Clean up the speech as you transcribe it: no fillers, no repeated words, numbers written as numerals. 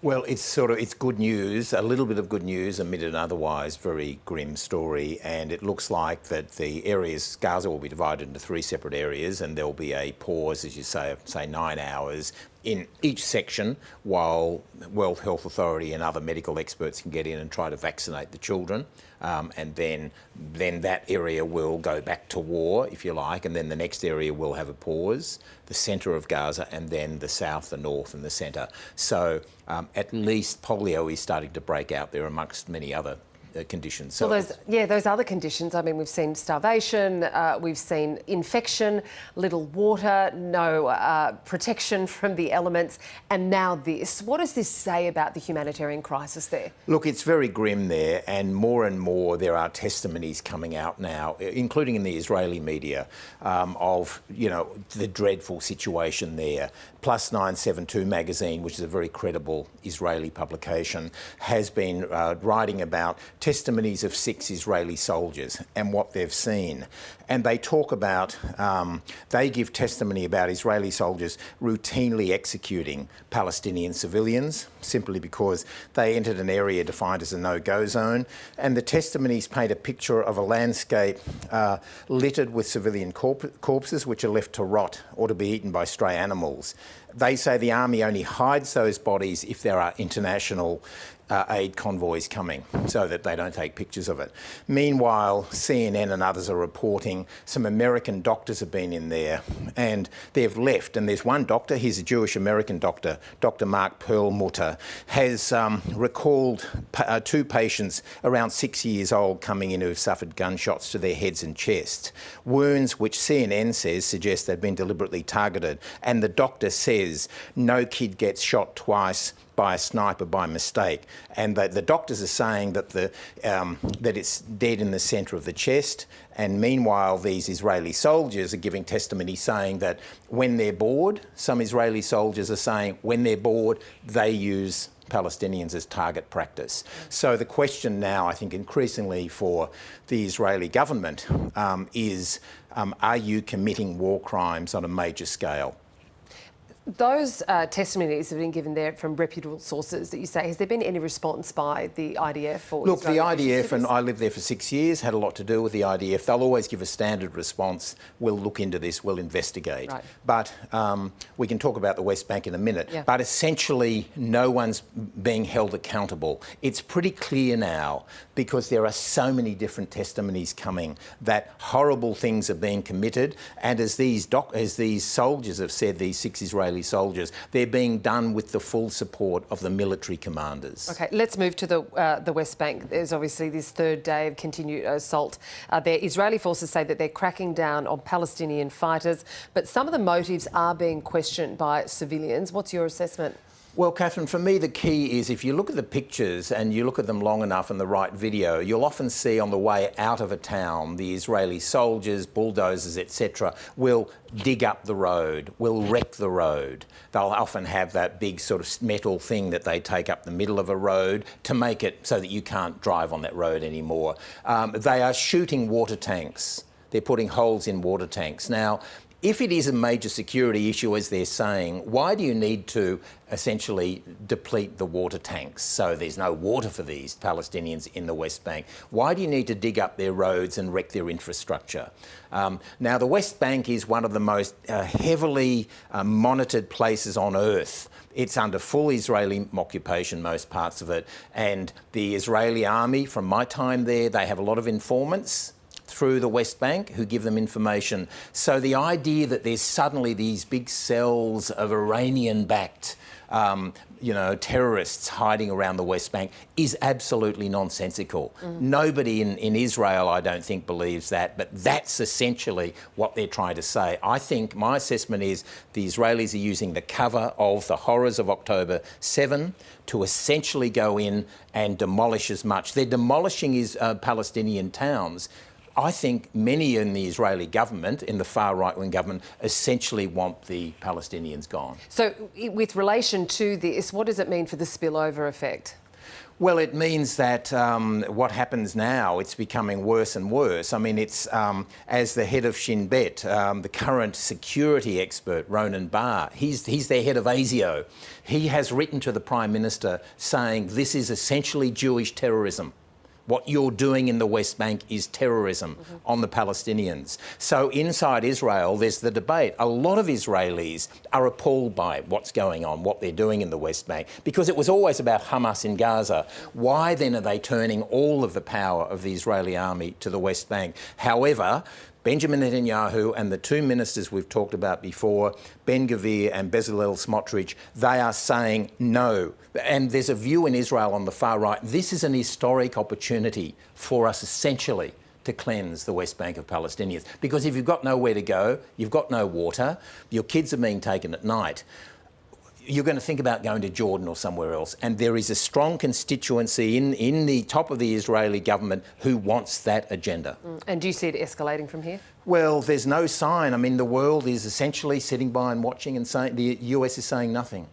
Well, it's good news, a little bit of good news amid an otherwise very grim story, and it looks like that the areas, Gaza will be divided into 3 separate areas, and there'll be a pause, as you say, of 9 hours in each section while World Health Authority and other medical experts can get in and try to vaccinate the children. And then that area will go back to war, if you like, and then the next area will have a pause, the centre of Gaza, and then the south, the north and the centre. So at least polio is starting to break out there amongst many other conditions. So well, those other conditions, I mean, we've seen starvation, we've seen infection, little water, no protection from the elements, and now this. What does this say about the humanitarian crisis there? Look, it's very grim there, and more there are testimonies coming out now, including in the Israeli media, of, the dreadful situation there. Plus 972 magazine, which is a very credible Israeli publication, has been writing about testimonies of 6 Israeli soldiers and what they've seen. And they talk about, they give testimony about Israeli soldiers routinely executing Palestinian civilians simply because they entered an area defined as a no-go zone. And the testimonies paint a picture of a landscape littered with civilian corpses which are left to rot or to be eaten by stray animals. They say the army only hides those bodies if there are international aid convoys coming so that they don't take pictures of it. Meanwhile, CNN and others are reporting some American doctors have been in there and they've left. And there's one doctor, he's a Jewish-American doctor, Dr. Mark Perlmutter, has recalled 2 patients around 6 years old coming in who have suffered gunshots to their heads and chest. Wounds which CNN says suggest they've been deliberately targeted. And the doctor says no kid gets shot twice by a sniper by mistake, and the doctors are saying that that it's dead in the centre of the chest. And meanwhile, these Israeli soldiers are giving testimony saying that when they're bored, some Israeli soldiers are saying when they're bored, they use Palestinians as target practice. So the question now, I think, increasingly for the Israeli government is, are you committing war crimes on a major scale? Those testimonies have been given there from reputable sources that you say. Has there been any response by the IDF or Look, the IDF, and I lived there for 6 years, had a lot to do with the IDF. They'll always give a standard response. We'll look into this, we'll investigate. Right. But we can talk about the West Bank in a minute. Yeah. But essentially, no one's being held accountable. It's pretty clear now, because there are so many different testimonies coming, that horrible things are being committed. And as these soldiers have said, these 6 Israeli soldiers, they're being done with the full support of the military commanders. OK, let's move to the West Bank. There's obviously this 3rd day of continued assault there. Israeli forces say that they're cracking down on Palestinian fighters, but some of the motives are being questioned by civilians. What's your assessment? Well, Catherine, for me, the key is if you look at the pictures and you look at them long enough in the right video, you'll often see on the way out of a town, the Israeli soldiers, bulldozers, etc., will dig up the road, will wreck the road. They'll often have that big sort of metal thing that they take up the middle of a road to make it so that you can't drive on that road anymore. They are shooting water tanks. They're putting holes in water tanks. Now, if it is a major security issue, as they're saying, why do you need to essentially deplete the water tanks so there's no water for these Palestinians in the West Bank? Why do you need to dig up their roads and wreck their infrastructure? Now, the West Bank is one of the most heavily monitored places on earth. It's under full Israeli occupation, most parts of it. And the Israeli army, from my time there, they have a lot of informants through the West Bank who give them information. So the idea that there's suddenly these big cells of Iranian-backed terrorists hiding around the West Bank is absolutely nonsensical. Nobody in Israel, I don't think, believes that, but that's essentially what they're trying to say. I think my assessment is the Israelis are using the cover of the horrors of October 7 to essentially go in and demolish as much. They're demolishing Palestinian towns. I think many in the Israeli government, in the far right-wing government, essentially want the Palestinians gone. So with relation to this, what does it mean for the spillover effect? Well, it means that what happens now, it's becoming worse and worse. I mean, it's as the head of Shin Bet, the current security expert, Ronan Barr, he's their head of ASIO. He has written to the Prime Minister saying this is essentially Jewish terrorism. What you're doing in the West Bank is terrorism on the Palestinians. So inside Israel, there's the debate. A lot of Israelis are appalled by what's going on, what they're doing in the West Bank, because it was always about Hamas in Gaza. Why then are they turning all of the power of the Israeli army to the West Bank? However, Benjamin Netanyahu and the two ministers we've talked about before, Ben-Gvir and Bezalel Smotrich, they are saying no. And there's a view in Israel on the far right. This is an historic opportunity for us essentially to cleanse the West Bank of Palestinians. Because if you've got nowhere to go, you've got no water, your kids are being taken at night, you're going to think about going to Jordan or somewhere else. And there is a strong constituency in the top of the Israeli government who wants that agenda. And do you see it escalating from here? Well, there's no sign. I mean, the world is essentially sitting by and watching and saying the US is saying nothing.